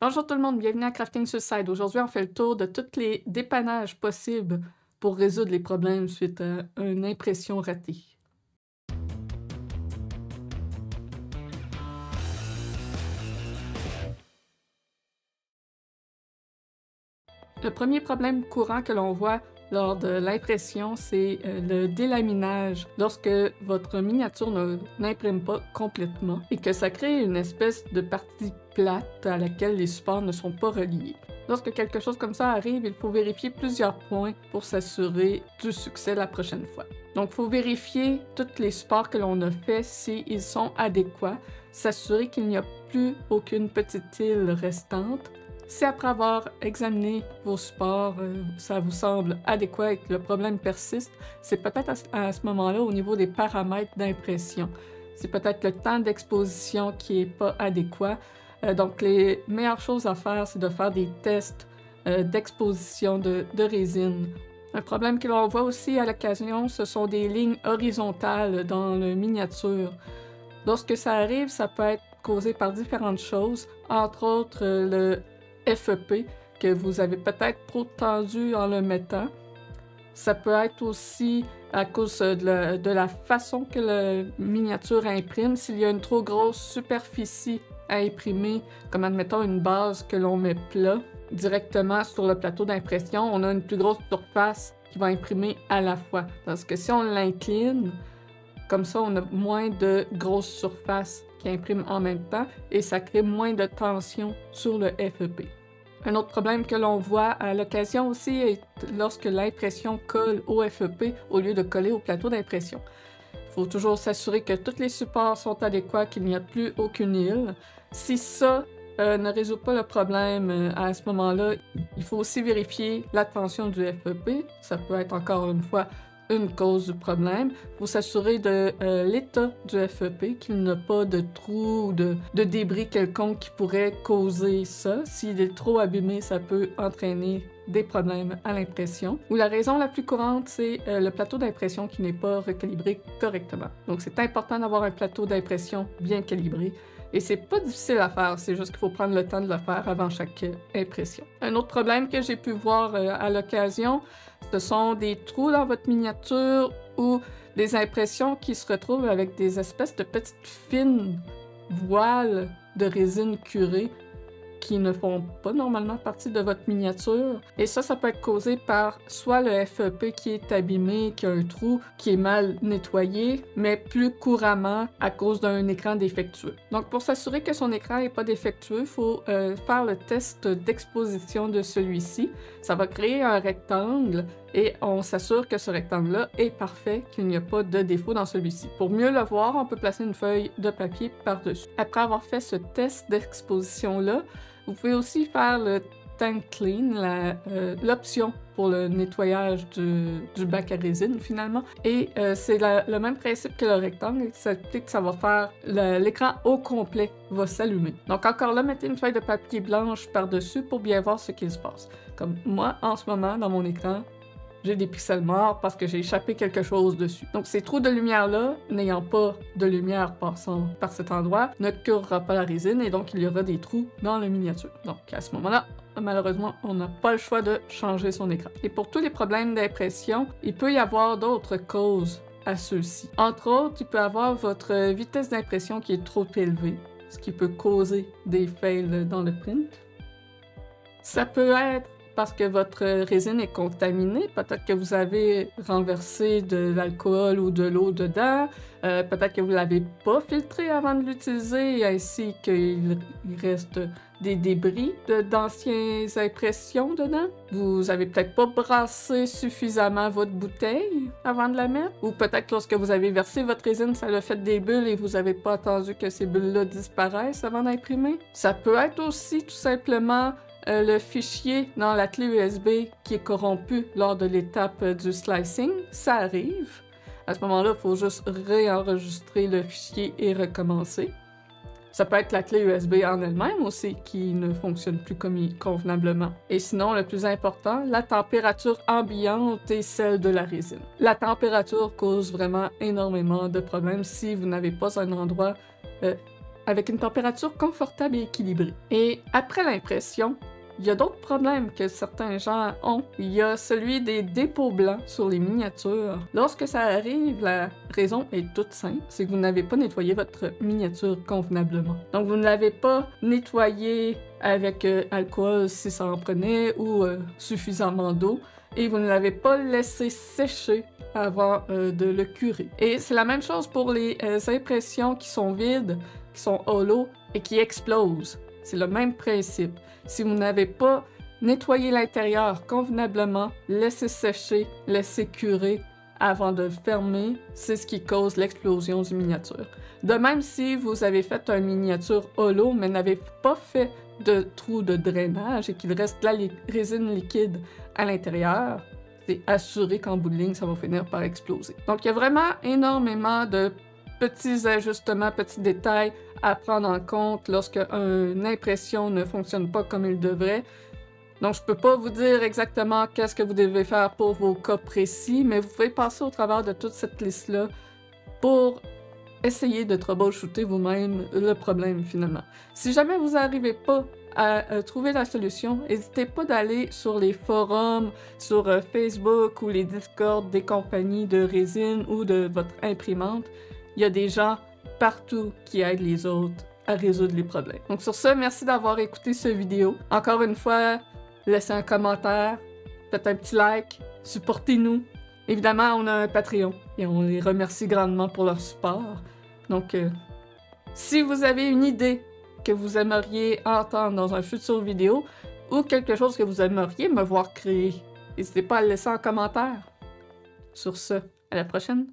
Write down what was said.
Bonjour tout le monde, bienvenue à Crafting Suicide. Aujourd'hui, on fait le tour de tous les dépannages possibles pour résoudre les problèmes suite à une impression ratée. Le premier problème courant que l'on voit lors de l'impression, c'est le délaminage lorsque votre miniature n'imprime pas complètement et que ça crée une espèce de partie plate à laquelle les supports ne sont pas reliés. Lorsque quelque chose comme ça arrive, il faut vérifier plusieurs points pour s'assurer du succès la prochaine fois. Donc, il faut vérifier tous les supports que l'on a faits s'ils sont adéquats, s'assurer qu'il n'y a plus aucune petite île restante. Si après avoir examiné vos supports, ça vous semble adéquat et que le problème persiste, c'est peut-être à ce moment-là au niveau des paramètres d'impression. C'est peut-être le temps d'exposition qui n'est pas adéquat. Donc, les meilleures choses à faire, c'est de faire des tests d'exposition de résine. Un problème que l'on voit aussi à l'occasion, ce sont des lignes horizontales dans le miniature. Lorsque ça arrive, ça peut être causé par différentes choses, entre autres le FEP que vous avez peut-être trop tendu en le mettant. Ça peut être aussi à cause de la façon que la miniature imprime. S'il y a une trop grosse superficie à imprimer, comme admettons une base que l'on met plat, directement sur le plateau d'impression, on a une plus grosse surface qui va imprimer à la fois. Parce que si on l'incline, comme ça, on a moins de grosses surfaces qui impriment en même temps et ça crée moins de tension sur le FEP. Un autre problème que l'on voit à l'occasion aussi est lorsque l'impression colle au FEP au lieu de coller au plateau d'impression. Il faut toujours s'assurer que tous les supports sont adéquats, qu'il n'y a plus aucune île. Si ça ne résout pas le problème à ce moment-là, il faut aussi vérifier la tension du FEP. Ça peut être encore une fois une cause du problème. Il faut s'assurer de l'état du FEP, qu'il n'a pas de trous ou de débris quelconques qui pourraient causer ça. S'il est trop abîmé, ça peut entraîner des problèmes à l'impression. Ou la raison la plus courante, c'est le plateau d'impression qui n'est pas recalibré correctement. Donc c'est important d'avoir un plateau d'impression bien calibré. Et c'est pas difficile à faire, c'est juste qu'il faut prendre le temps de le faire avant chaque impression. Un autre problème que j'ai pu voir à l'occasion, ce sont des trous dans votre miniature ou des impressions qui se retrouvent avec des espèces de petites fines voiles de résine curée qui ne font pas normalement partie de votre miniature. Et ça peut être causé par soit le FEP qui est abîmé, qui a un trou, qui est mal nettoyé, mais plus couramment à cause d'un écran défectueux. Donc pour s'assurer que son écran n'est pas défectueux, il faut faire le test d'exposition de celui-ci. Ça va créer un rectangle et on s'assure que ce rectangle-là est parfait, qu'il n'y a pas de défaut dans celui-ci. Pour mieux le voir, on peut placer une feuille de papier par-dessus. Après avoir fait ce test d'exposition-là, vous pouvez aussi faire le Tank Clean, l'option pour le nettoyage du bac à résine finalement. Et c'est le même principe que le rectangle, ça implique que ça va faire l'écran au complet va s'allumer. Donc encore là, mettez une feuille de papier blanche par-dessus pour bien voir ce qu'il se passe. Comme moi, en ce moment, dans mon écran, j'ai des pixels morts parce que j'ai échappé quelque chose dessus. Donc ces trous de lumière-là, n'ayant pas de lumière passant par cet endroit, ne curera pas la résine et donc il y aura des trous dans la miniature. Donc à ce moment-là, malheureusement, on n'a pas le choix de changer son écran. Et pour tous les problèmes d'impression, il peut y avoir d'autres causes à ceux-ci. Entre autres, il peut y avoir votre vitesse d'impression qui est trop élevée, ce qui peut causer des fails dans le print. Ça peut être parce que votre résine est contaminée, peut-être que vous avez renversé de l'alcool ou de l'eau dedans, peut-être que vous ne l'avez pas filtré avant de l'utiliser, ainsi qu'il reste des débris d'anciennes impressions dedans. Vous avez peut-être pas brassé suffisamment votre bouteille avant de la mettre, ou peut-être que lorsque vous avez versé votre résine, ça a fait des bulles et vous n'avez pas attendu que ces bulles-là disparaissent avant d'imprimer. Ça peut être aussi tout simplement le fichier dans la clé USB qui est corrompu lors de l'étape du slicing, ça arrive. À ce moment-là, il faut juste réenregistrer le fichier et recommencer. Ça peut être la clé USB en elle-même aussi qui ne fonctionne plus convenablement. Et sinon, le plus important, la température ambiante et celle de la résine. La température cause vraiment énormément de problèmes si vous n'avez pas un endroit avec une température confortable et équilibrée. Et après l'impression, il y a d'autres problèmes que certains gens ont. Il y a celui des dépôts blancs sur les miniatures. Lorsque ça arrive, la raison est toute simple, c'est que vous n'avez pas nettoyé votre miniature convenablement. Donc vous ne l'avez pas nettoyé avec alcool si ça en prenait ou suffisamment d'eau, et vous ne l'avez pas laissé sécher avant de le curer. Et c'est la même chose pour les impressions qui sont vides, qui sont hollow et qui explosent. C'est le même principe. Si vous n'avez pas nettoyé l'intérieur convenablement, laissé sécher, laissé curer avant de le fermer, c'est ce qui cause l'explosion du miniature. De même, si vous avez fait une miniature hollow, mais n'avez pas fait de trou de drainage et qu'il reste de la résine liquide à l'intérieur, c'est assuré qu'en bout de ligne, ça va finir par exploser. Donc, il y a vraiment énormément de petits ajustements, petits détails à prendre en compte lorsque une impression ne fonctionne pas comme il devrait. Donc, je peux pas vous dire exactement qu'est-ce que vous devez faire pour vos cas précis, mais vous pouvez passer au travers de toute cette liste-là pour essayer de troubleshooter vous-même le problème finalement. Si jamais vous n'arrivez pas à trouver la solution, n'hésitez pas d'aller sur les forums, sur Facebook ou les Discord des compagnies de résine ou de votre imprimante. Il y a des gens partout qui aident les autres à résoudre les problèmes. Donc sur ce, merci d'avoir écouté cette vidéo. Encore une fois, laissez un commentaire, faites un petit like, supportez-nous. Évidemment, on a un Patreon et on les remercie grandement pour leur support. Donc, si vous avez une idée que vous aimeriez entendre dans un futur vidéo ou quelque chose que vous aimeriez me voir créer, n'hésitez pas à le laisser en commentaire. Sur ce, à la prochaine!